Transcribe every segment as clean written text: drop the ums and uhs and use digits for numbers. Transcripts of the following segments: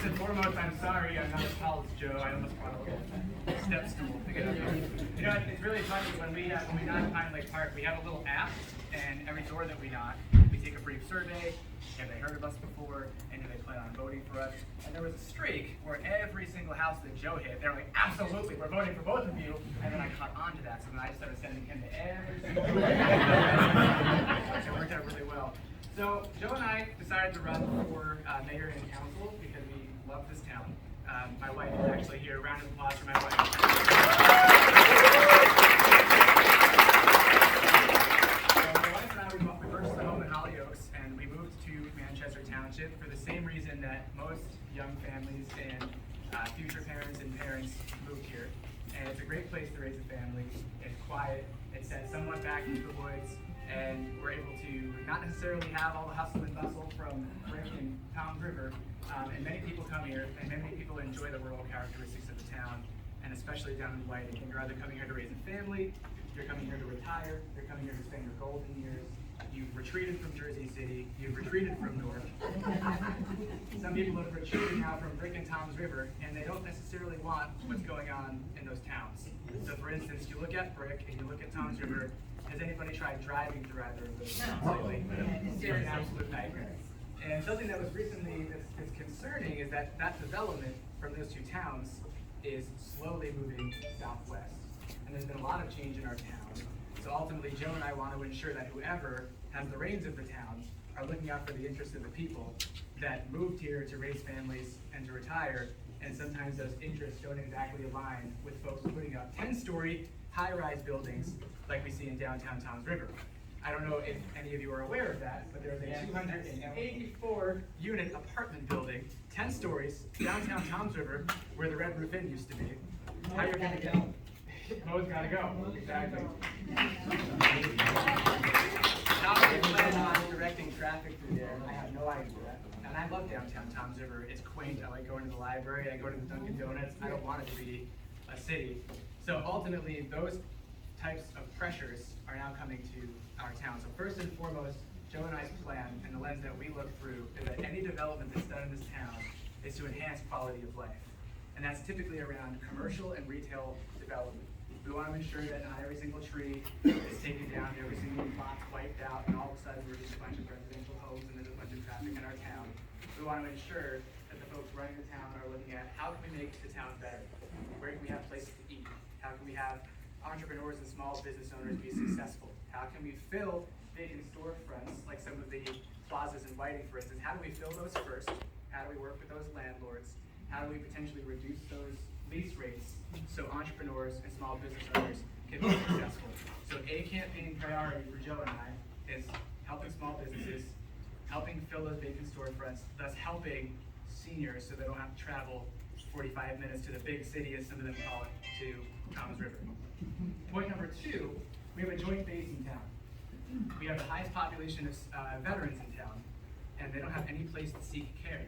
and foremost, I'm sorry I'm not as tall as Joe. I almost brought a little step stool to get up here. You know, it's really funny when we knock at Pine Lake Park, we have a little app, and every door that we knock, we take a brief survey. Have they heard of us before? And do they plan on voting for us? And there was a streak where every single house that Joe hit, they were like, absolutely, we're voting for both of you. And then I caught on to that, so then I just started sending him to every single one. It worked out really well. So Joe and I decided to run for mayor and council because we love this town. My wife is actually here. Round of applause for my wife. We purchased a home in Hollyoaks, and we moved to Manchester Township for the same reason that most young families and future parents and parents moved here. And it's a great place to raise a family. It's quiet. It's set somewhat back into the woods, and we're able to not necessarily have all the hustle and bustle from Brick and Tom's River. And many people come here, and many people enjoy the rural characteristics of the town, and especially down in Whiting. You're either coming here to raise a family, you're coming here to retire, you're coming here to spend your golden years. You've retreated from Jersey City, you've retreated from Newark. Some people have retreated now from Brick and Tom's River, and they don't necessarily want what's going on in those towns. So for instance, you look at Brick and you look at Tom's River, has anybody tried driving through either of those towns lately? It's an absolute nightmare. And something that was recently that's concerning is that development from those two towns is slowly moving southwest. And there's been a lot of change in our town. So ultimately, Joe and I want to ensure that whoever has the reins of the town are looking out for the interests of the people that moved here to raise families and to retire, and sometimes those interests don't exactly align with folks putting up 10-story high-rise buildings like we see in downtown Tom's River. I don't know if any of you are aware of that, but there's a 284-unit apartment building, 10 stories, downtown Tom's River, where the Red Roof Inn used to be. How you're gonna go? Mo's gotta go. Exactly. How they plan on directing traffic through there, I have no idea. And I love downtown Tom's River. It's quaint. I like going to the library. I go to the Dunkin' Donuts. I don't want it to be a city. So ultimately, those types of pressures are now coming to our town. So first and foremost, Joe and I's plan and the lens that we look through is that any development that's done in this town is to enhance quality of life. And that's typically around commercial and retail development. We want to ensure that not every single tree is taken down, every single plot's wiped out, and all of a sudden we're just a bunch of residential homes and there's a bunch of traffic in our town. We want to ensure that the folks running the town are looking at how can we make the town better? Where can we have places to eat? How can we have entrepreneurs and small business owners be successful? How can we fill vacant storefronts like some of the plazas in Whiting, for instance? How do we fill those first? How do we work with those landlords? How do we potentially reduce those lease rates so entrepreneurs and small business owners can be successful? So a campaign priority for Joe and I is helping small businesses, helping fill those vacant storefronts, thus helping seniors so they don't have to travel 45 minutes to the big city, as some of them call it, to Tom's River. Point number 2, we have a joint base in town. We have the highest population of veterans in town, and they don't have any place to seek care.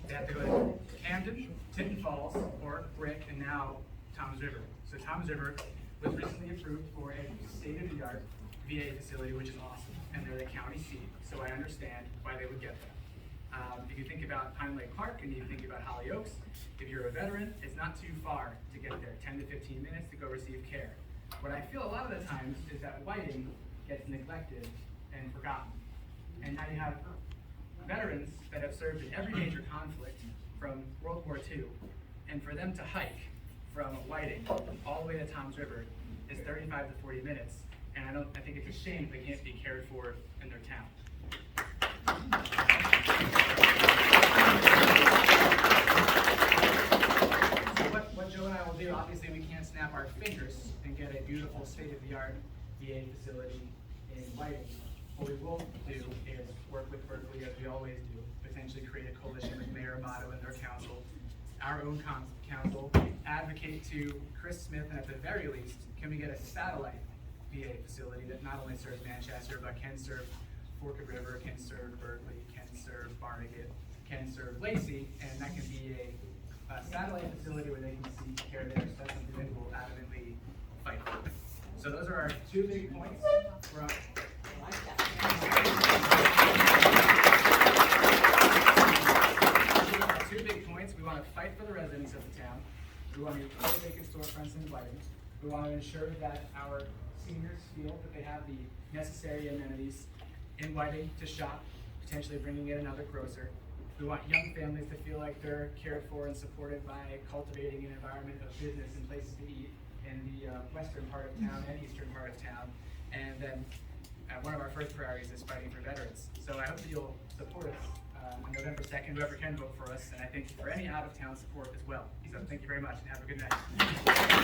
They have to go to Camden, Tinton Falls, or Brick, and now Tom's River. So Tom's River was recently approved for a state-of-the-art VA facility, which is awesome, and they're the county seat, so I understand why they would get that. If you think about Pine Lake Park and you think about Hollyoaks, if you're a veteran, it's not too far to get there, 10 to 15 minutes to go receive care. What I feel a lot of the times is that Whiting gets neglected and forgotten. And now you have veterans that have served in every major conflict from World War II, and for them to hike from Whiting all the way to Tom's River is 35 to 40 minutes, and I think it's a shame if they can't be cared for in their town. So what Joe and I will do, obviously we can't snap our fingers and get a beautiful state-of-the-art VA facility in Whiting. What we will do is work with Berkeley, as we always do, potentially create a coalition with Mayor Amato and their council, our own council, advocate to Chris Smith, and at the very least, can we get a satellite VA facility that not only serves Manchester, but can serve Forked River, can serve Berkeley, can serve Barnegat, can serve Lacey, and that can be a satellite facility where they can seek care there. So that's something that we'll adamantly fight for. So those are our 2 big points. buildings of the town. We want to create vacant storefronts and inviting. We want to ensure that our seniors feel that they have the necessary amenities in Whiting to shop, potentially bringing in another grocer. We want young families to feel like they're cared for and supported by cultivating an environment of business and places to eat in the western part of town and eastern part of town. And then one of our first priorities is fighting for veterans. So I hope that you'll support us on November 2nd, whoever can vote for us, and I thank you for any out-of-town support as well. So thank you very much and have a good night.